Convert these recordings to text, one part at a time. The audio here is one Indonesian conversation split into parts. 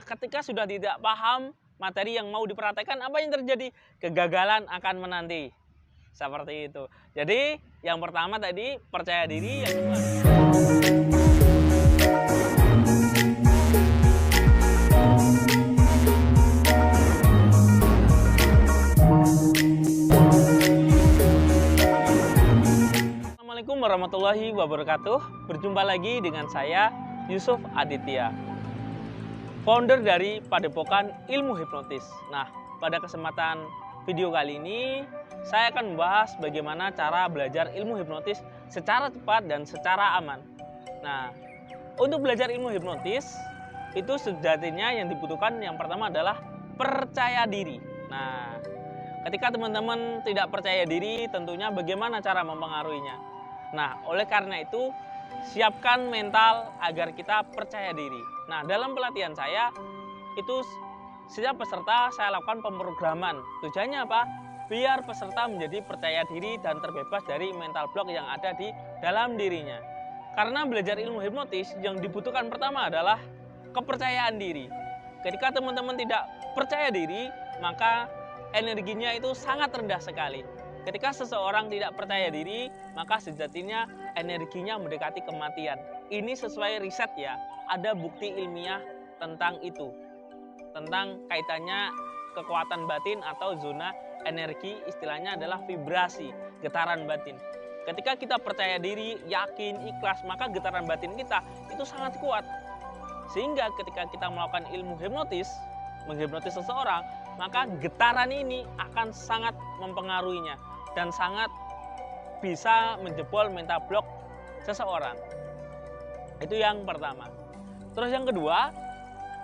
ketika sudah tidak paham materi yang mau dipraktekkan, apa yang terjadi? Kegagalan akan menanti. Seperti itu. Jadi, yang pertama tadi percaya diri, yang kedua Assalamualaikum warahmatullahi wabarakatuh. Berjumpa lagi dengan saya, Yusuf Aditya, founder dari Padepokan Ilmu Hipnotis. Nah, pada kesempatan video kali ini, saya akan membahas bagaimana cara belajar ilmu hipnotis secara cepat dan secara aman. Nah, untuk belajar ilmu hipnotis, itu sejatinya yang dibutuhkan yang pertama adalah percaya diri. Nah, ketika teman-teman tidak percaya diri, tentunya bagaimana cara mempengaruhinya? Nah, oleh karena itu, siapkan mental agar kita percaya diri. Nah, dalam pelatihan saya, itu setiap peserta saya lakukan pemrograman. Tujuannya apa? Biar peserta menjadi percaya diri dan terbebas dari mental block yang ada di dalam dirinya. Karena belajar ilmu hipnotis, yang dibutuhkan pertama adalah kepercayaan diri. Ketika teman-teman tidak percaya diri, maka energinya itu sangat rendah sekali. Ketika seseorang tidak percaya diri, maka sejatinya energinya mendekati kematian. Ini sesuai riset ya, ada bukti ilmiah tentang itu. Tentang kaitannya kekuatan batin atau zona energi, istilahnya adalah vibrasi, getaran batin. Ketika kita percaya diri, yakin, ikhlas, maka getaran batin kita itu sangat kuat. Sehingga ketika kita melakukan ilmu hipnotis, menghipnotis seseorang, maka getaran ini akan sangat mempengaruhinya dan sangat bisa menjebol mental block seseorang. Itu yang pertama. Terus yang kedua,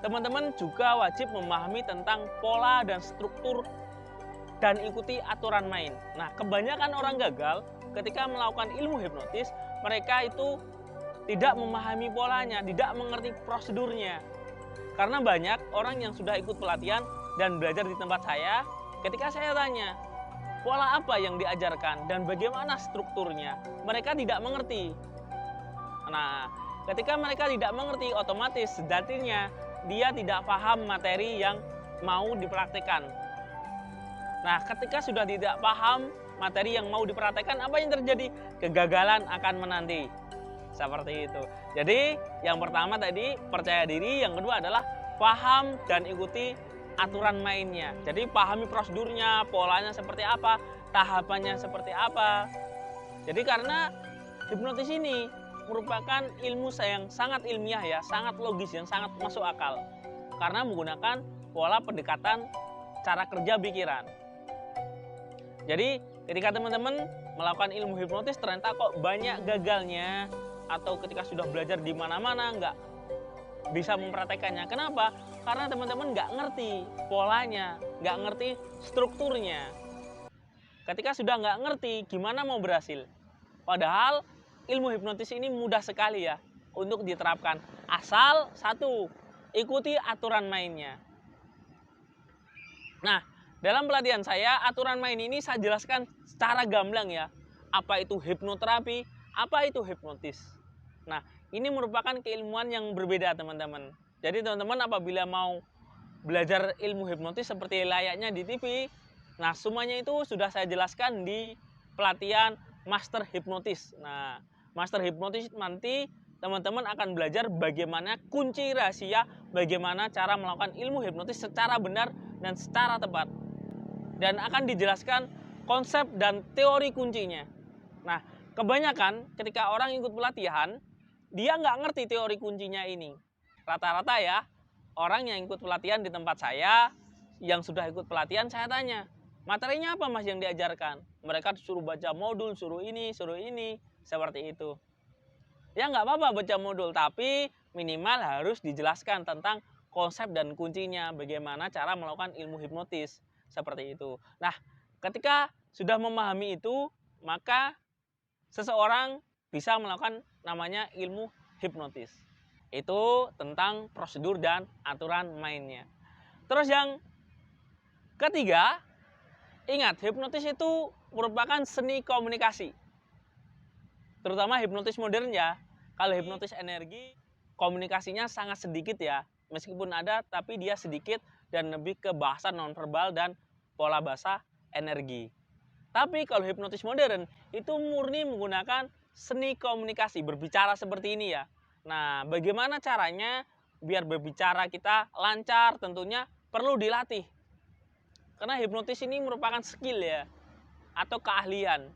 teman-teman juga wajib memahami tentang pola dan struktur dan ikuti aturan main. Nah, kebanyakan orang gagal ketika melakukan ilmu hipnotis, mereka itu tidak memahami polanya, tidak mengerti prosedurnya. Karena banyak orang yang sudah ikut pelatihan dan belajar di tempat saya, ketika saya tanya, pola apa yang diajarkan dan bagaimana strukturnya, mereka tidak mengerti. Nah, ketika mereka tidak mengerti, otomatis sejatinya dia tidak paham materi yang mau dipraktikkan. Nah, ketika sudah tidak paham materi yang mau dipraktekkan, apa yang terjadi? Kegagalan akan menanti. Seperti itu. Jadi, yang pertama tadi percaya diri, yang kedua adalah paham dan ikuti aturan mainnya. Jadi, pahami prosedurnya, polanya seperti apa, tahapannya seperti apa. Jadi, karena hipnotis ini merupakan ilmu yang sangat ilmiah ya, sangat logis, yang sangat masuk akal. Karena menggunakan pola pendekatan cara kerja pikiran. Jadi ketika teman-teman melakukan ilmu hipnotis ternyata kok banyak gagalnya, atau ketika sudah belajar di mana-mana nggak bisa mempraktekannya. Kenapa? Karena teman-teman nggak ngerti polanya, nggak ngerti strukturnya. Ketika sudah nggak ngerti, gimana mau berhasil? Padahal ilmu hipnotis ini mudah sekali ya untuk diterapkan. Asal satu, ikuti aturan mainnya. Nah, dalam pelatihan saya, aturan main ini saya jelaskan secara gamblang ya. Apa itu hipnoterapi, apa itu hipnotis. Nah, ini merupakan keilmuan yang berbeda teman-teman. Jadi teman-teman apabila mau belajar ilmu hipnotis seperti layaknya di TV, nah semuanya itu sudah saya jelaskan di pelatihan Master Hipnotis. Nah, Master Hipnotis nanti teman-teman akan belajar bagaimana kunci rahasia, bagaimana cara melakukan ilmu hipnotis secara benar dan secara tepat. Dan akan dijelaskan konsep dan teori kuncinya. Nah, kebanyakan ketika orang ikut pelatihan, dia nggak ngerti teori kuncinya ini. Rata-rata ya, orang yang ikut pelatihan di tempat saya, yang sudah ikut pelatihan, saya tanya, materinya apa mas yang diajarkan? Mereka suruh baca modul, suruh ini, seperti itu. Ya nggak apa-apa baca modul, tapi minimal harus dijelaskan tentang konsep dan kuncinya, bagaimana cara melakukan ilmu hipnotis. Seperti itu. Nah, ketika sudah memahami itu, maka seseorang bisa melakukan namanya ilmu hipnotis. Itu tentang prosedur dan aturan mainnya. Terus yang ketiga, ingat, hipnotis itu merupakan seni komunikasi. Terutama hipnotis modern ya. Kalau hipnotis energi, komunikasinya sangat sedikit ya. meskipun ada tapi dia sedikit dan lebih ke bahasa nonverbal dan pola bahasa energi. Tapi kalau hipnotis modern itu murni menggunakan seni komunikasi, berbicara seperti ini ya. Nah, bagaimana caranya biar berbicara kita lancar? Tentunya perlu dilatih. Karena hipnotis ini merupakan skill ya, atau keahlian.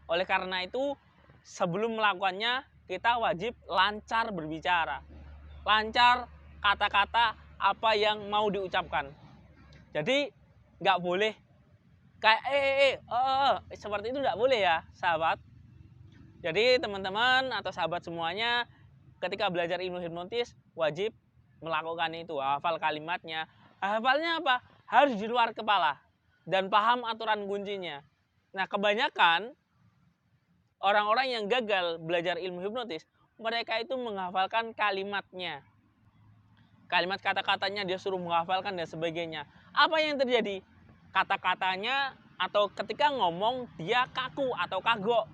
Oleh karena itu, sebelum melakukannya, kita wajib lancar berbicara. Lancar kata-kata apa yang mau diucapkan. Jadi, nggak boleh kayak seperti itu, nggak boleh ya, sahabat. Jadi, teman-teman atau sahabat semuanya, ketika belajar ilmu hipnotis, wajib melakukan itu. Hafal kalimatnya. Hafalnya apa? Harus di luar kepala. Dan paham aturan kuncinya. Nah, kebanyakan orang-orang yang gagal belajar ilmu hipnotis, mereka itu menghafalkan kalimatnya. Kalimat kata-katanya dia suruh menghafalkan dan sebagainya. Apa yang terjadi? Kata-katanya atau ketika ngomong dia kaku atau kagok.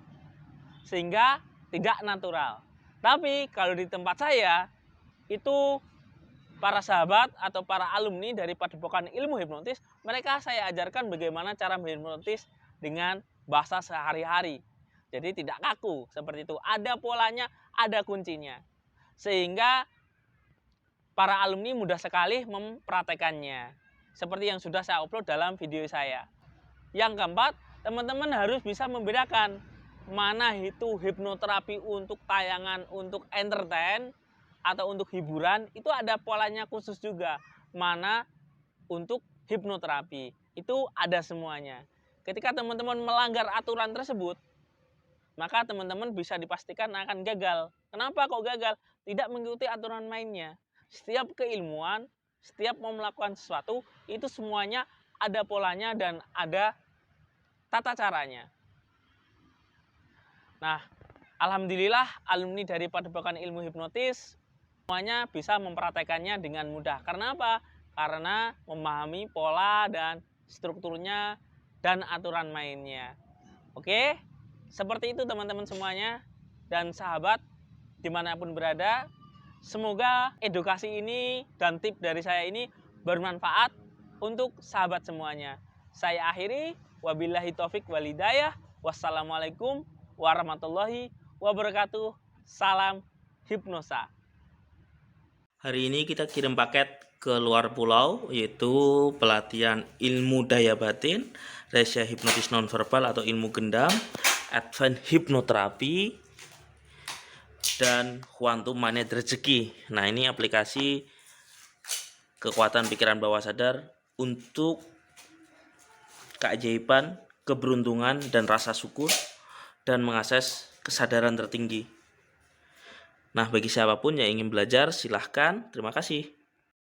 Sehingga tidak natural. Tapi kalau di tempat saya, itu para sahabat atau para alumni dari Padepokan Ilmu Hipnotis, mereka saya ajarkan bagaimana cara menghipnotis dengan bahasa sehari-hari. Jadi tidak kaku seperti itu. Ada polanya, ada kuncinya. Sehingga para alumni mudah sekali mempraktekannya. Seperti yang sudah saya upload dalam video saya. Yang keempat, teman-teman harus bisa membedakan mana itu hipnoterapi untuk tayangan, untuk entertain, atau untuk hiburan. Itu ada polanya khusus juga. Mana untuk hipnoterapi. Itu ada semuanya. Ketika teman-teman melanggar aturan tersebut, maka teman-teman bisa dipastikan akan gagal. Kenapa kok gagal? Tidak mengikuti aturan mainnya. Setiap keilmuan, setiap mau melakukan sesuatu, itu semuanya ada polanya dan ada tata caranya. Nah, alhamdulillah alumni dari Padepokan Ilmu Hipnotis semuanya bisa mempraktekannya dengan mudah. Karena apa? Karena memahami pola dan strukturnya dan aturan mainnya. Oke? Seperti itu teman-teman semuanya dan sahabat dimanapun berada. Semoga edukasi ini dan tip dari saya ini bermanfaat untuk sahabat semuanya. Saya akhiri, wabillahi taufik walhidayah. Wassalamualaikum warahmatullahi wabarakatuh. Salam hipnosa. Hari ini kita kirim paket ke luar pulau, yaitu pelatihan ilmu daya batin, resya hipnotis nonverbal atau ilmu gendam, advance hipnoterapi, dan quantum magnet rezeki. Nah, ini aplikasi kekuatan pikiran bawah sadar untuk keajaiban, keberuntungan, dan rasa syukur, dan mengakses kesadaran tertinggi. Nah, bagi siapapun yang ingin belajar, silahkan. Terima kasih.